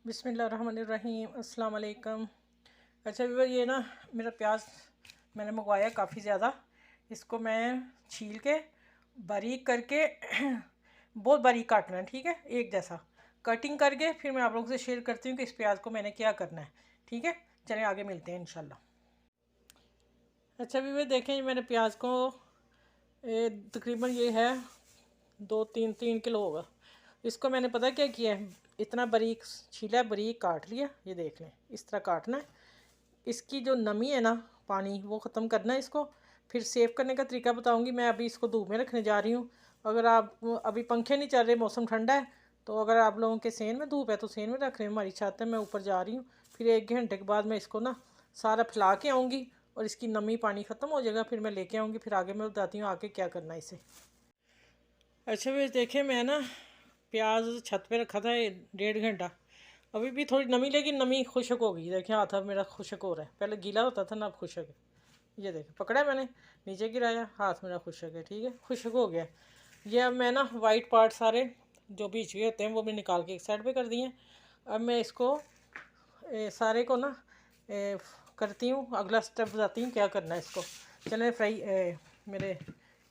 बिस्मिल्लाहिर्रहमानिर्रहीम अस्सलाम वालेकुम। अच्छा व्यूअर, ये ना मेरा प्याज मैंने मंगवाया काफ़ी ज़्यादा। इसको मैं छील के बारीक करके बहुत बारीक काटना है, ठीक है, एक जैसा कटिंग करके फिर मैं आप लोगों से शेयर करती हूँ कि इस प्याज को मैंने क्या करना है। ठीक है, चलें आगे मिलते हैं इंशाल्लाह। अच्छा व्यूअर देखें, मैंने प्याज को तकरीबन ये है 2-3 किलो होगा। इसको मैंने पता क्या किया है, इतना बारीक छीला, बारीक काट लिया। ये देख लें, इस तरह काटना है। इसकी जो नमी है ना, पानी, वो ख़त्म करना है इसको। फिर सेव करने का तरीका बताऊंगी। मैं अभी इसको धूप में रखने जा रही हूँ। अगर आप अभी पंखे नहीं चल रहे, मौसम ठंडा है, तो अगर आप लोगों के सेन में धूप है तो सेन में रख रहे हैं। हमारी छत है, मैं ऊपर जा रही हूँ। फिर 1 घंटे के बाद मैं इसको ना सारा फैला के आऊँगी और इसकी नमी पानी ख़त्म हो जाएगा। फिर मैं लेके आऊँगी, फिर आगे मैं बताती हूँ आगे क्या करना है इसे। अच्छा भी देखें, मैं ना प्याज छत पे रखा था 1.5 घंटा। अभी भी थोड़ी नमी, लेकिन नमी खुशक हो गई। देखें हाथ अब मेरा खुशक हो रहा है, पहले गीला होता था ना, अब खुशक है। ये देखें, पकड़ा मैंने, नीचे गिराया, हाथ मेरा खुशक है। ठीक है, खुशक हो गया। ये अब मैं ना वाइट पार्ट सारे जो बीच के होते हैं वो मैं निकाल के एक साइड पे कर दिए। अब मैं इसको सारे को ना करती हूँ, अगला स्टेप बताती हूँ क्या करना है इसको। चलें मेरे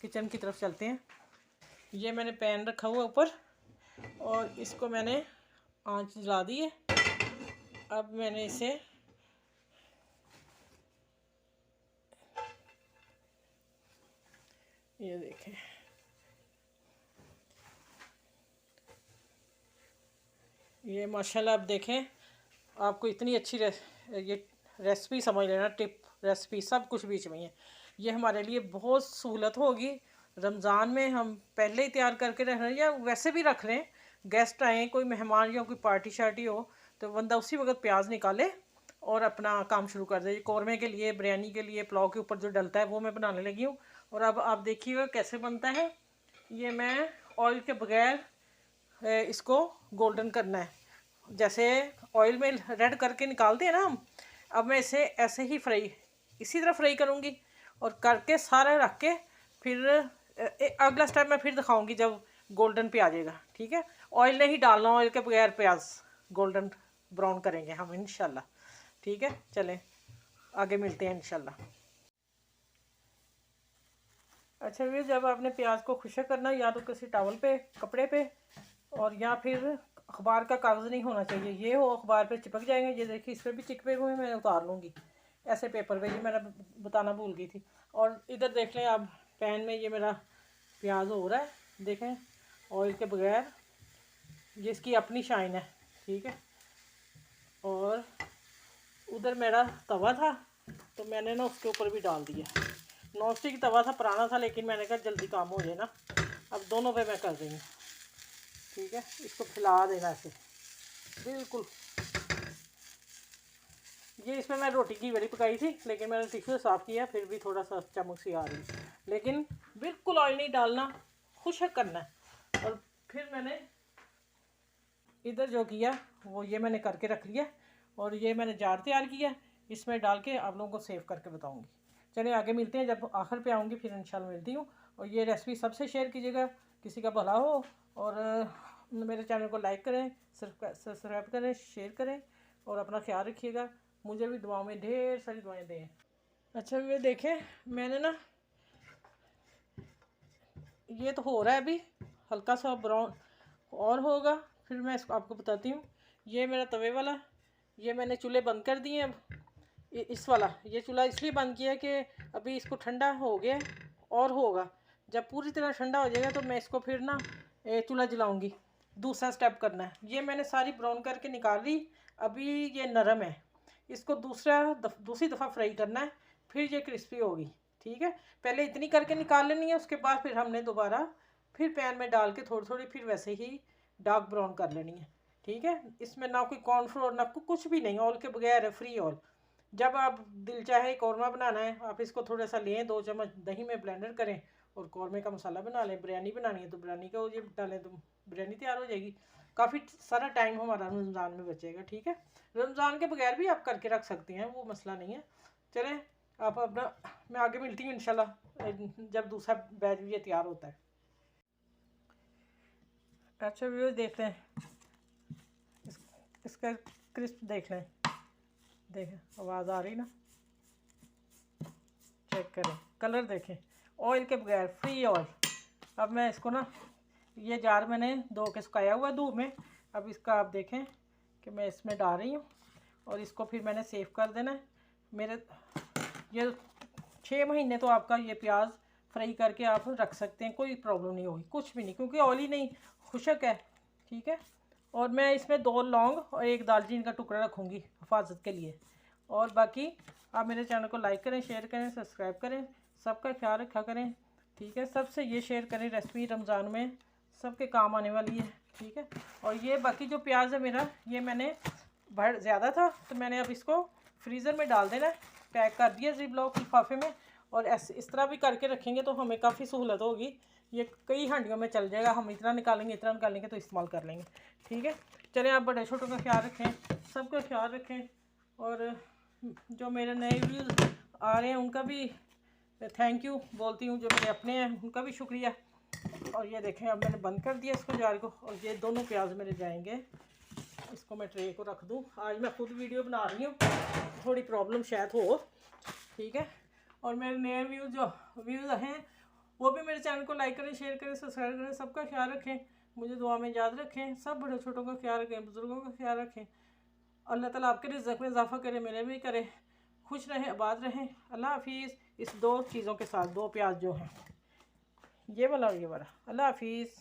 किचन की तरफ चलते हैं। ये मैंने पैन रखा हुआ ऊपर और इसको मैंने आंच जला दी है। अब मैंने इसे ये देखें, ये माशाल्लाह। अब देखें, आपको इतनी अच्छी ये रेसिपी समझ लेना, टिप रेसिपी सब कुछ बीच में है। ये हमारे लिए बहुत सहूलत होगी। रमज़ान में हम पहले ही तैयार करके रख रहे हैं, या वैसे भी रख रहे हैं, गेस्ट आए, कोई मेहमान या कोई पार्टी शार्टी हो, तो बंदा उसी वक्त प्याज निकाले और अपना काम शुरू कर दे। कौरमे के लिए, बिरयानी के लिए, पुलाव के ऊपर जो डलता है वो मैं बनाने लगी हूँ। और अब आप देखिएगा कैसे बनता है। ये मैं ऑयल के बगैर इसको गोल्डन करना है, जैसे ऑयल में रेड करके निकालते हैं ना हम। अब मैं इसे ऐसे ही फ्राई, इसी तरह फ्राई करूँगी और करके सारा रख के फिर अगला स्टेप मैं फिर दिखाऊंगी जब गोल्डन पे आ जाएगा। ठीक है, ऑयल नहीं डालना, ऑयल के बगैर प्याज गोल्डन ब्राउन करेंगे हम इंशाल्लाह। ठीक है, चलें आगे मिलते हैं इंशाल्लाह। अच्छा भैया, जब आपने प्याज को खुशक करना, या तो किसी टॉवल पे, कपड़े पे, और या फिर अखबार का कागज़ नहीं होना चाहिए, ये हो अखबार पे चिपक जाएंगे। ये देखिए, इस पर भी चिपके हुए, मैं उतार लूँगी ऐसे पेपर पे। ये मैंने बताना भूल गई थी। और इधर देख लें आप, पैन में ये मेरा प्याज हो रहा है, देखें, ऑयल के बगैर। ये इसकी अपनी शाइन है। ठीक है, और उधर मेरा तवा था तो मैंने ना उसके ऊपर भी डाल दिया। नॉन स्टिक तवा था, पुराना था, लेकिन मैंने कहा जल्दी काम हो जाए ना। अब दोनों पे मैं कर रही हूँ। ठीक है, इसको फैला देना ऐसे बिल्कुल। ये इसमें मैं रोटी की बड़ी पकाई थी, लेकिन मैंने टिश्यू से साफ़ किया, फिर भी थोड़ा सा चमक सी आ रही। लेकिन बिल्कुल ऑयल नहीं डालना, खुशक करना है। और फिर मैंने इधर जो किया वो ये मैंने करके रख लिया, और ये मैंने जार तैयार किया, इसमें डाल के आप लोगों को सेव करके बताऊंगी। चलिए आगे मिलते हैं, जब आखिर पे आऊँगी फिर इंशाल्लाह मिलती हूँ। और ये रेसिपी सबसे शेयर कीजिएगा, किसी का भला हो। और मेरे चैनल को लाइक करें, सब्सक्राइब करें, शेयर करें, और अपना ख्याल रखिएगा। मुझे भी दुआओं में ढेर सारी दुआएं दें। अच्छा ये देखें, मैंने ना, ये तो हो रहा है अभी, हल्का सा ब्राउन और होगा, फिर मैं इसको आपको बताती हूँ। ये मेरा तवे वाला, ये मैंने चूल्हे बंद कर दिए। अब इस वाला, ये चूल्हा इसलिए बंद किया कि अभी इसको ठंडा हो गया और होगा। जब पूरी तरह ठंडा हो जाएगा तो मैं इसको फिर ना चूल्हा जलाऊंगी। दूसरा स्टेप करना है, ये मैंने सारी ब्राउन करके निकाल ली। अभी ये नरम है, इसको दूसरी दफ़ा फ्राई करना है, फिर ये क्रिस्पी होगी। ठीक है, पहले इतनी करके निकाल लेनी है, उसके बाद फिर हमने दोबारा फिर पैन में डाल के थोड़ी थोड़ी फिर वैसे ही डार्क ब्राउन कर लेनी है। ठीक है, इसमें ना कोई कॉर्नफ्लोर ना कुछ भी नहीं, ऑयल के बगैर है, फ्री ऑयल। जब आप दिल चाहे कौरमा बनाना है, आप इसको थोड़ा सा लें, 2 चम्मच दही में ब्लेंडर करें और कौरमे का मसाला बना लें। बिरयानी बनानी है तो बिरयानी का ये डालें तो बिरयानी तैयार हो जाएगी। काफ़ी सारा टाइम हमारा रमज़ान में बचेगा। ठीक है, रमज़ान के बगैर भी आप करके रख सकते हैं, वो मसला नहीं है। चलें आप अपना, मैं आगे मिलती हूँ इंशाल्लाह जब दूसरा बैच भी ये तैयार होता है। अच्छा व्यूअर्स, देखते हैं इसका क्रिस्प देख लें, देखें आवाज़ आ रही ना, चेक करें, कलर देखें, ऑयल के बगैर, फ्री ऑयल। अब मैं इसको ना, ये जार मैंने धो के सुखाया हुआ धूप में, अब इसका आप देखें कि मैं इसमें डाल रही हूँ और इसको फिर मैंने सेव कर देना है। मेरे ये 6 महीने तो आपका ये प्याज फ्राई करके आप रख सकते हैं, कोई प्रॉब्लम नहीं होगी, कुछ भी नहीं, क्योंकि ऑयली नहीं, खुशक है, ठीक है। और मैं इसमें 2 लौंग और 1 दालचीनी का टुकड़ा रखूँगी हिफाजत के लिए। और बाकी आप मेरे चैनल को लाइक करें, शेयर करें, सब्सक्राइब करें, सबका ख्याल रखा करें, ठीक है। सबसे ये शेयर करें, रेसिपी रमज़ान में सबके काम आने वाली है, ठीक है। और ये बाकी जो प्याज है मेरा, ये मैंने भर ज़्यादा था तो मैंने अब इसको फ्रीज़र में डाल देना है, पैक कर दिया ज़िप-लॉक लिफाफे में। और ऐसे इस तरह भी करके रखेंगे तो हमें काफ़ी सहूलत होगी, ये कई हांडियों में चल जाएगा, हम इतना निकालेंगे तो इस्तेमाल कर लेंगे, ठीक है। चलें, आप बड़े छोटों का ख्याल रखें, सबका ख्याल रखें। और जो मेरे नए व्यूज़ आ रहे हैं उनका भी थैंक यू बोलती हूँ, जो मेरे अपने हैं उनका भी शुक्रिया। और ये देखें, अब मैंने बंद कर दिया इसको जार को, और ये दोनों प्याज मेरे जाएंगे। इसको मैं ट्रे को रख दूँ, आज मैं खुद वीडियो बना रही हूँ, थोड़ी प्रॉब्लम शायद हो, ठीक है। और मेरे नए व्यूज़ हैं वो भी मेरे चैनल को लाइक करें, शेयर करें, सब्सक्राइब करें, सबका ख्याल रखें, मुझे दुआ में याद रखें, सब बड़े छोटों का ख्याल रखें, बुज़ुर्गों का ख्याल रखें। अल्लाह ताला आपके रिज़्क़ में इजाफ़ा करे, मेरे भी करे, खुश रहें, आबाद रहें। अल्लाह हाफिज़। इस 2 चीज़ों के साथ 2 प्याज जो हैं, ये वाला और ये वाला। अल्लाह हाफिज़।